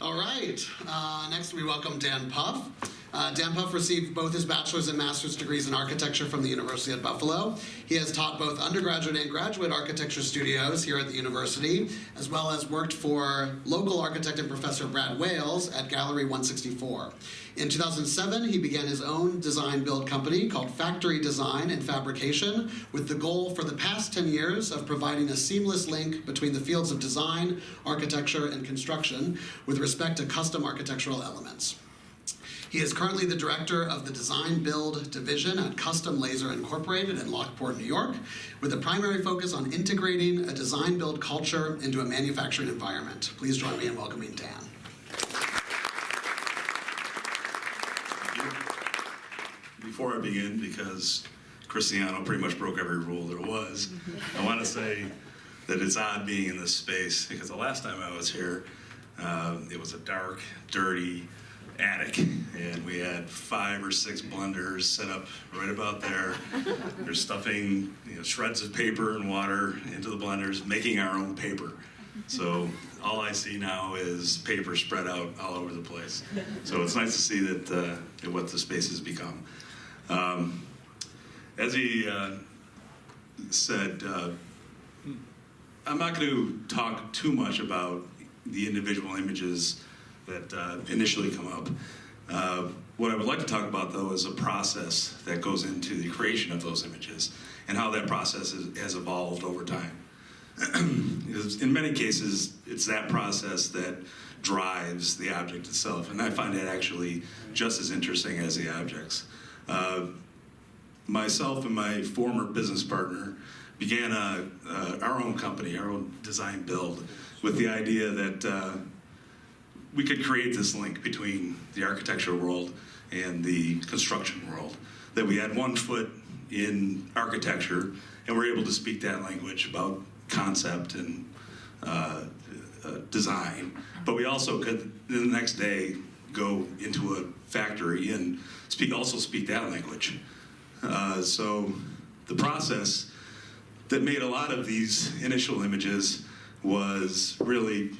All right, next we welcome Dan Puff. Dan Puff received both his bachelor's and master's degrees in architecture from the University of Buffalo. He has taught both undergraduate and graduate architecture studios here at the university, as well as worked for local architect and professor Brad Wales at Gallery 164. In 2007, he began his own design-build company called Factory Design and Fabrication, with the goal for the past 10 years of providing a seamless link between the fields of design, architecture, and construction with respect to custom architectural elements. He is currently the director of the Design Build Division at Custom Laser Incorporated in Lockport, New York, with a primary focus on integrating a design build culture into a manufacturing environment. Please join me in welcoming Dan. Before I begin, because Cristiano pretty much broke every rule there was, I want to say that it's odd being in this space, because the last time I was here, it was a dark, dirty attic, and we had 5 or 6 blenders set up right about there. They're stuffing shreds of paper and water into the blenders, making our own paper. So all I see now is paper spread out all over the place. So it's nice to see that what the space has become. As he said, I'm not going to talk too much about the individual images that initially come up. What I would like to talk about, though, is a process that goes into the creation of those images and how that process has evolved over time. In many cases, it's that process that drives the object itself, and I find that actually just as interesting as the objects. Myself and my former business partner began our own company, our own design build, with the idea that we could create this link between the architectural world and the construction world, that we had one foot in architecture and we're able to speak that language about concept and design, but we also could the next day go into a factory and also speak that language. So the process that made a lot of these initial images was really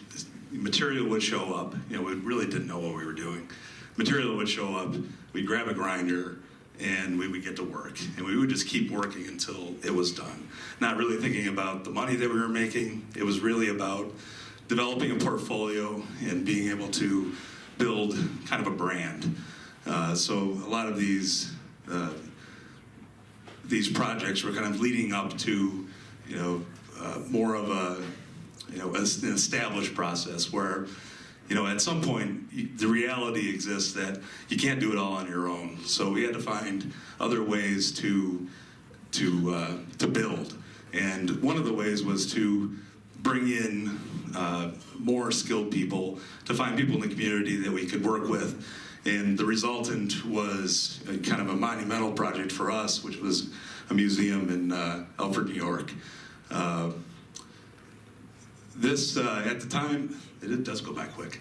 material would show up. We really didn't know what we were doing. Material would show up, we'd grab a grinder, and we would get to work. And we would just keep working until it was done. Not really thinking about the money that we were making. It was really about developing a portfolio and being able to build kind of a brand. So a lot of these projects were kind of leading up to, more of an established process where, at some point, the reality exists that you can't do it all on your own. So we had to find other ways to build. And one of the ways was to bring in more skilled people, to find people in the community that we could work with. And the resultant was kind of a monumental project for us, which was a museum in Elford, New York. This, at the time, it does go by quick.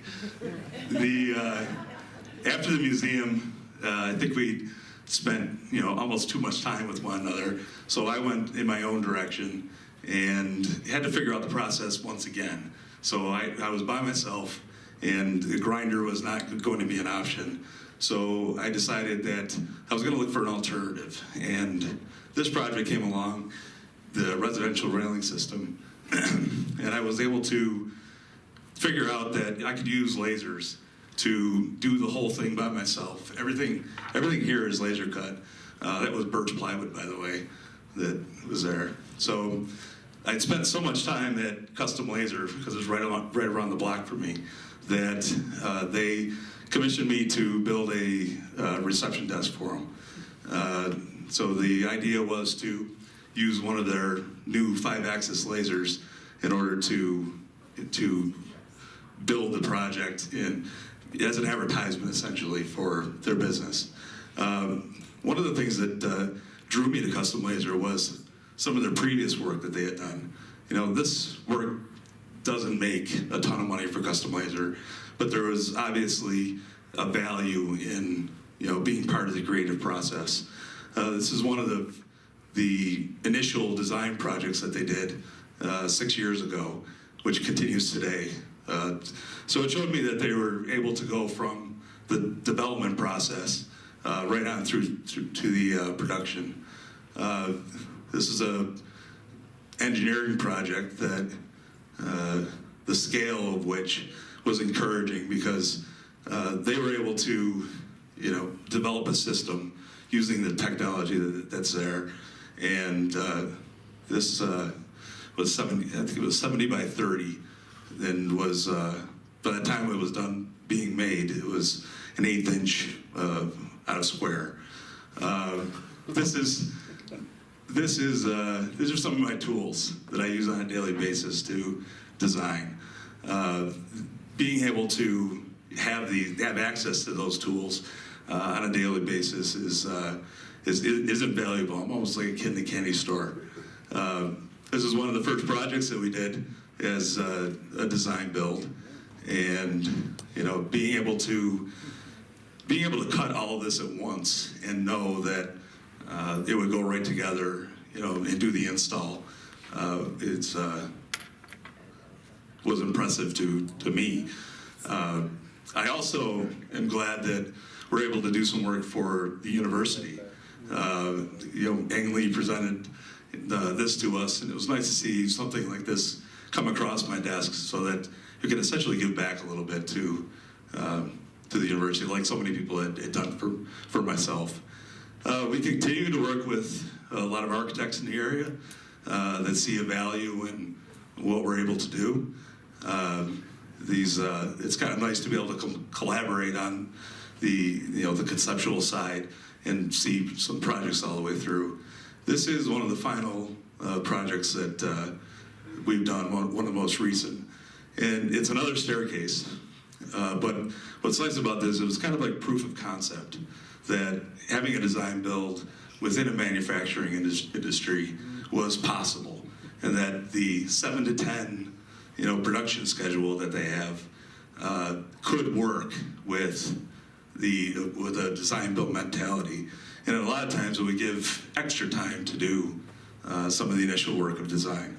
After the museum, I think we spent, almost too much time with one another. So I went in my own direction and had to figure out the process once again. So I was by myself, and the grinder was not going to be an option. So I decided that I was going to look for an alternative. And this project came along, the residential railing system. And I was able to figure out that I could use lasers to do the whole thing by myself. Everything here is laser cut. That was birch plywood, by the way, that was there. So I'd spent so much time at Custom Laser, because it was right around the block from me, that they commissioned me to build a reception desk for them. So the idea was to use one of their new 5-axis lasers in order to build the project as an advertisement, essentially, for their business. One of the things that drew me to Custom Laser was some of their previous work that they had done. This work doesn't make a ton of money for Custom Laser, but there was obviously a value in being part of the creative process. This is one of the initial design projects that they did 6 years ago, which continues today. So it showed me that they were able to go from the development process right on through to the production. This is a engineering project that the scale of which was encouraging because they were able to, develop a system using the technology that's there, and this was 70. I think it was 70 by 30, and was by the time it was done being made, it was an 1/8 inch out of square. These are some of my tools that I use on a daily basis to design. Being able to have access to those tools on a daily basis is invaluable. I'm almost like a kid in a candy store. This is one of the first projects that we did as a design build, and being able to cut all of this at once and know that it would go right together, and do the install. Was impressive to me. I also am glad that we're able to do some work for the university. Ang Lee presented this to us, and it was nice to see something like this come across my desk so that you can essentially give back a little bit to the university, like so many people had done for myself. We continue to work with a lot of architects in the area that see a value in what we're able to do. It's kind of nice to be able to collaborate on the conceptual side and see some projects all the way through. This is one of the final projects that we've done, one of the most recent, and it's another staircase. But what's nice about this, it was kind of like proof of concept that having a design build within a manufacturing industry was possible, and that the 7 to 10 production schedule that they have could work with a design build mentality. And a lot of times it would give extra time to do some of the initial work of design.